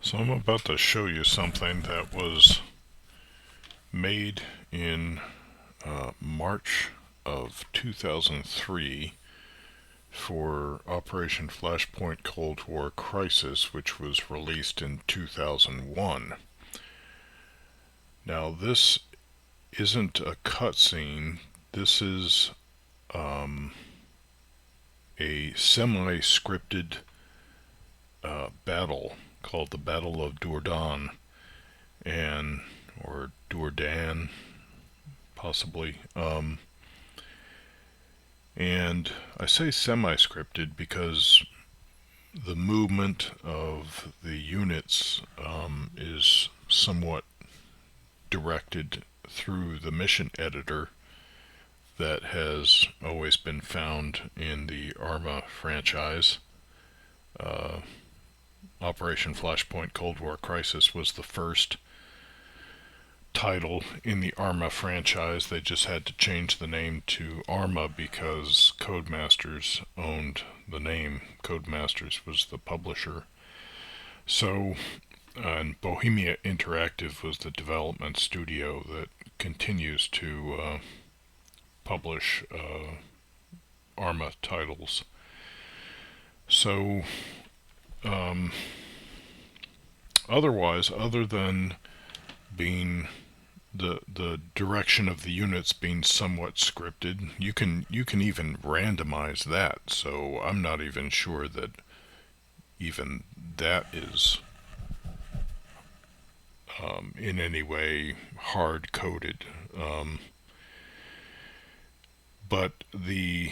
So I'm about to show you something that was made in March of 2003 for Operation Flashpoint Cold War Crisis, which was released in 2001. Now this isn't a cutscene, this is a semi-scripted battle called the Battle of Dourdan, or Dourdan, possibly. And I say semi-scripted because the movement of the units is somewhat directed through the mission editor that has always been found in the Arma franchise. Operation Flashpoint Cold War Crisis was the first title in the Arma franchise. They just had to change the name to Arma because Codemasters owned the name. Codemasters was the publisher. So, and Bohemia Interactive was the development studio that continues to publish Arma titles. So, otherwise, other than being the direction of the units being somewhat scripted, you can even randomize that. So I'm not even sure that even that is in any way hard coded. But the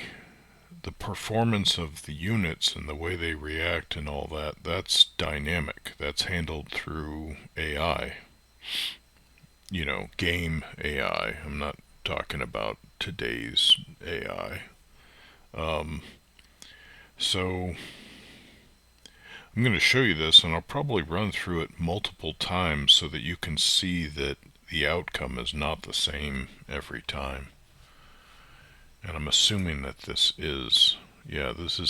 performance of the units and the way they react and all that, that's dynamic. That's handled through AI. You know, game AI. I'm not talking about today's AI. So I'm going to show you this, and I'll probably run through it multiple times so that you can see that the outcome is not the same every time. And I'm assuming that this is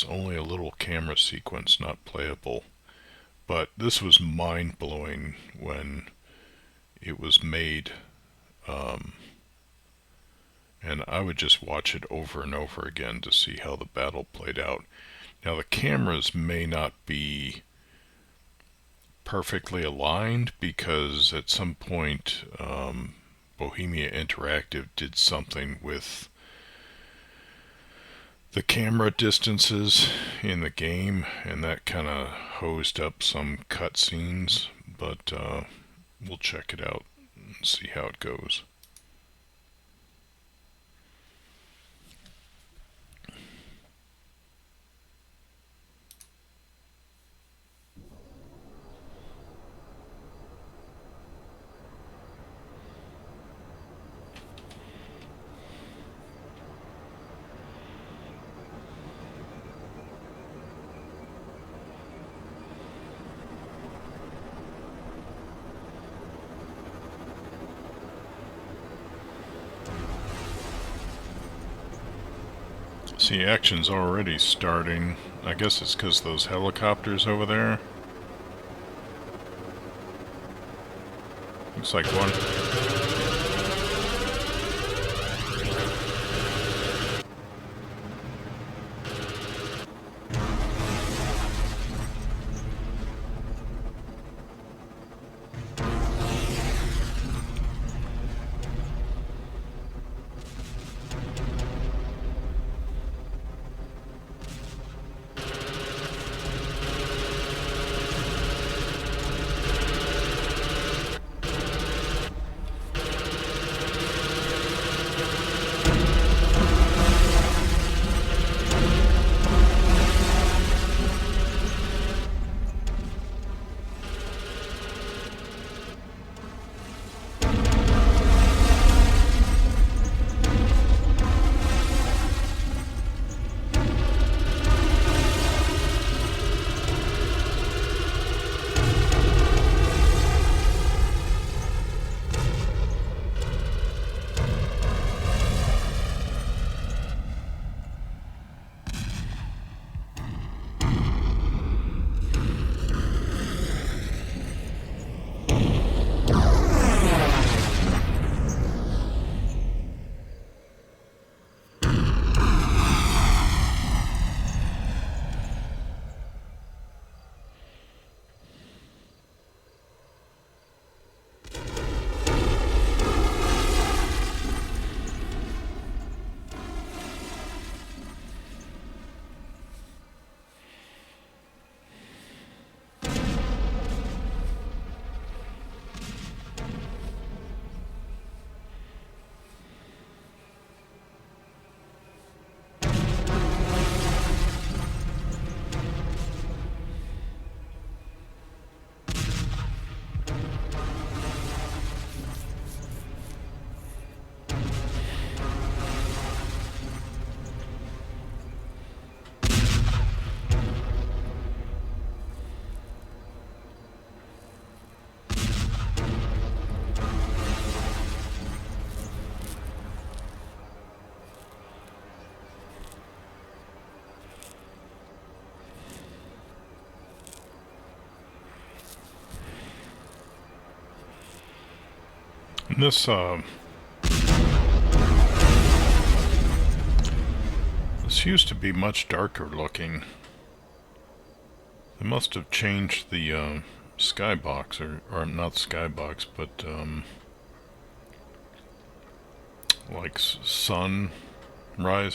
only a little camera sequence, not playable. But this was mind-blowing when it was made, and I would just watch it over and over again to see how the battle played out. Now the cameras may not be perfectly aligned because at some point Bohemia Interactive did something with the camera distances in the game, and that kind of hosed up some cutscenes, but we'll check it out and see how it goes. See, action's already starting. I guess it's because those helicopters over there. Looks like one. This used to be much darker looking. They must have changed the skybox, or not skybox, but like sunrise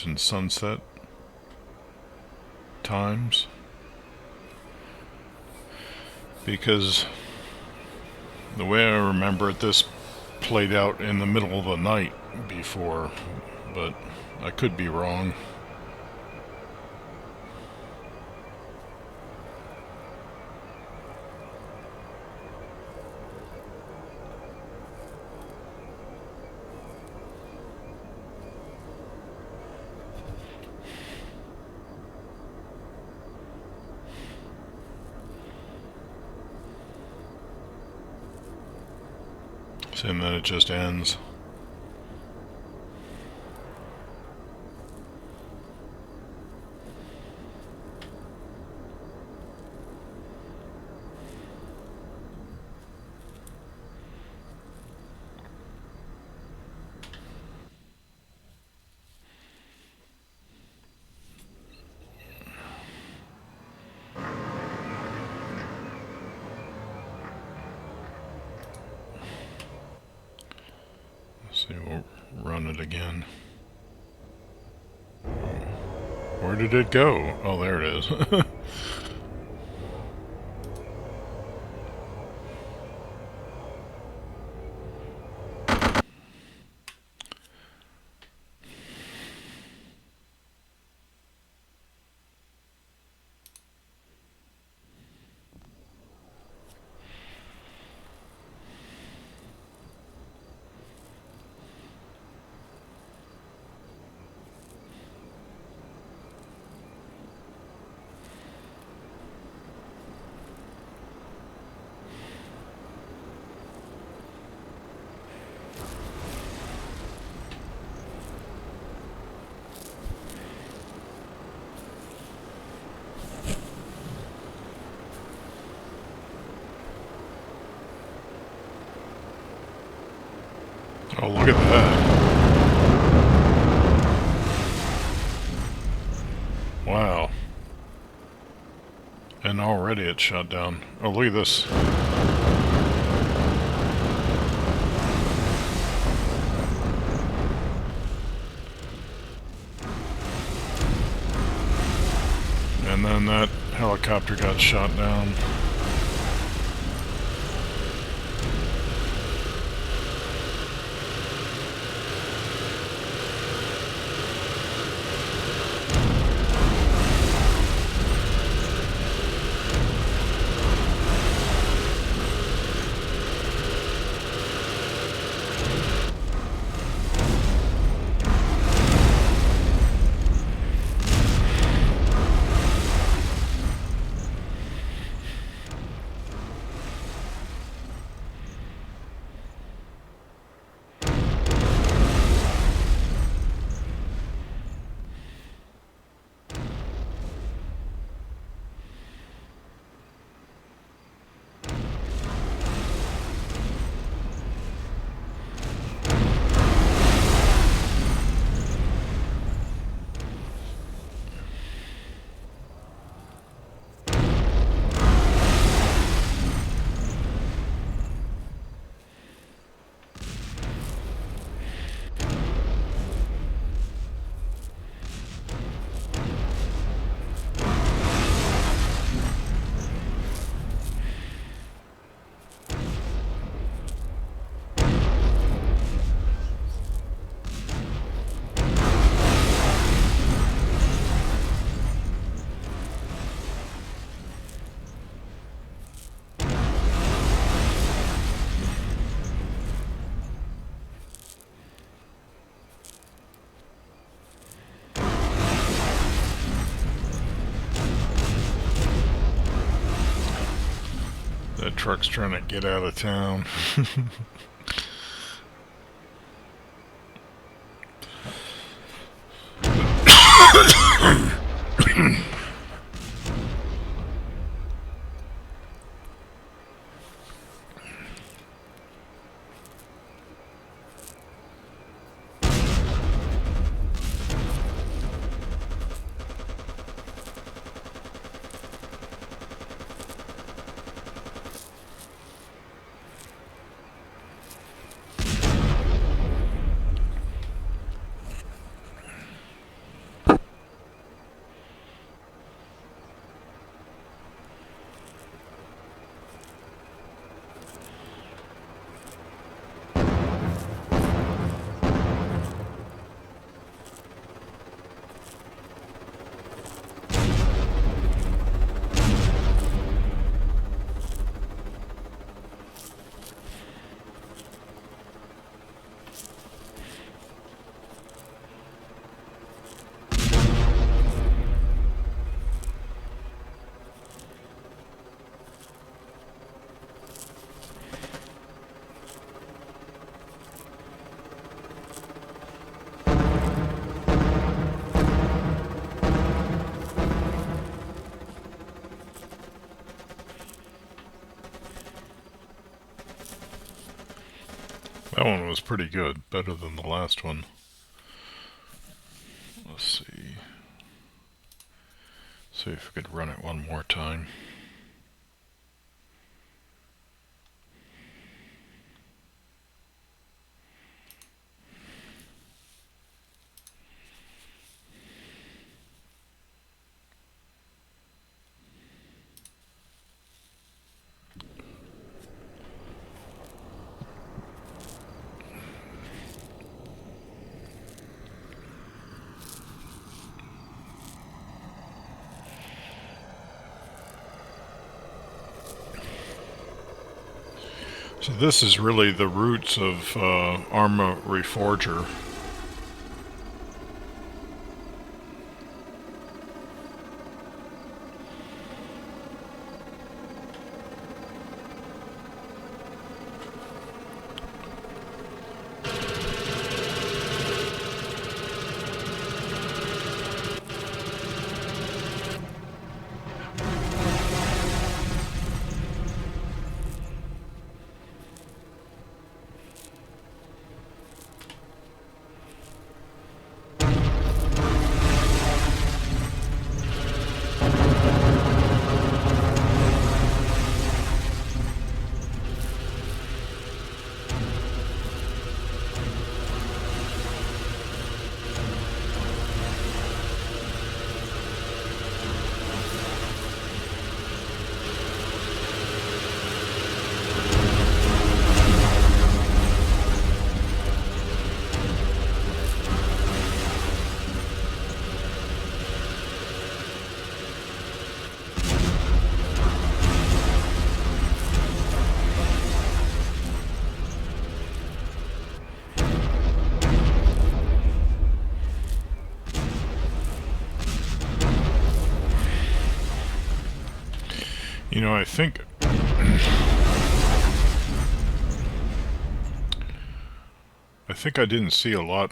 and sunset times. Because the way I remember it, this played out in the middle of the night before, but I could be wrong. And then it just ends. We'll run it again. Where did it go? Oh, there it is. Oh, look at that. Wow. And already it's shut down. Oh, look at this. And then that helicopter got shot down. That truck's trying to get out of town. That one was pretty good, better than the last one. Let's see if we could run it one more time. So this is really the roots of Arma Reforger. You know, I think I didn't see a lot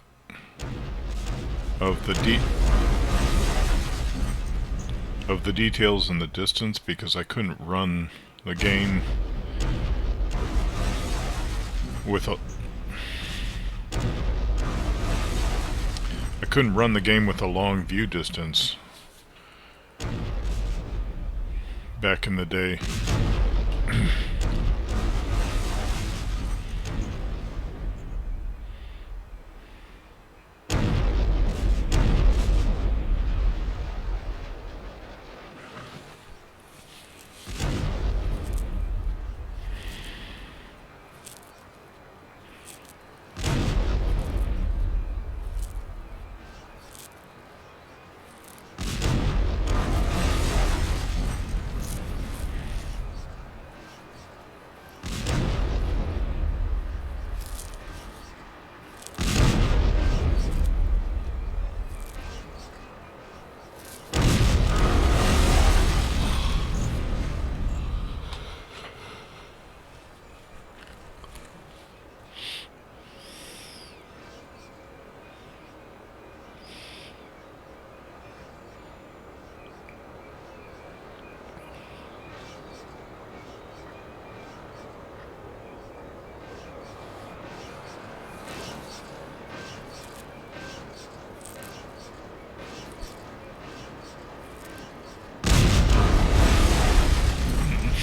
of the details in the distance because I couldn't run the game with a long view distance back in the day.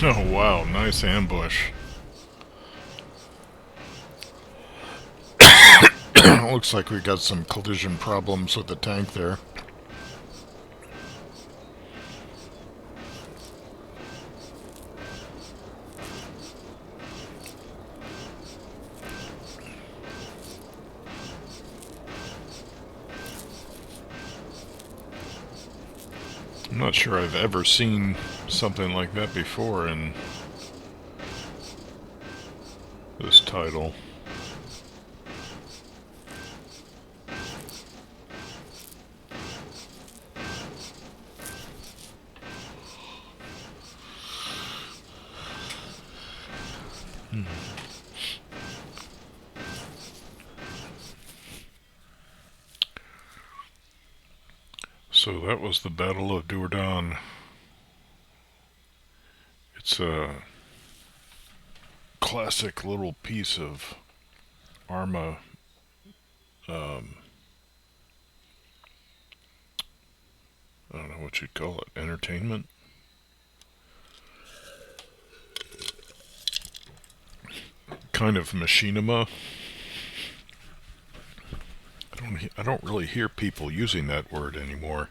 Oh wow, nice ambush. Looks like we got some collision problems with the tank there. I'm not sure I've ever seen something like that before in this title. So that was the Battle of Dourdan. It's a classic little piece of Arma, I don't know what you'd call it, entertainment. Kind of machinima. I don't really hear people using that word anymore.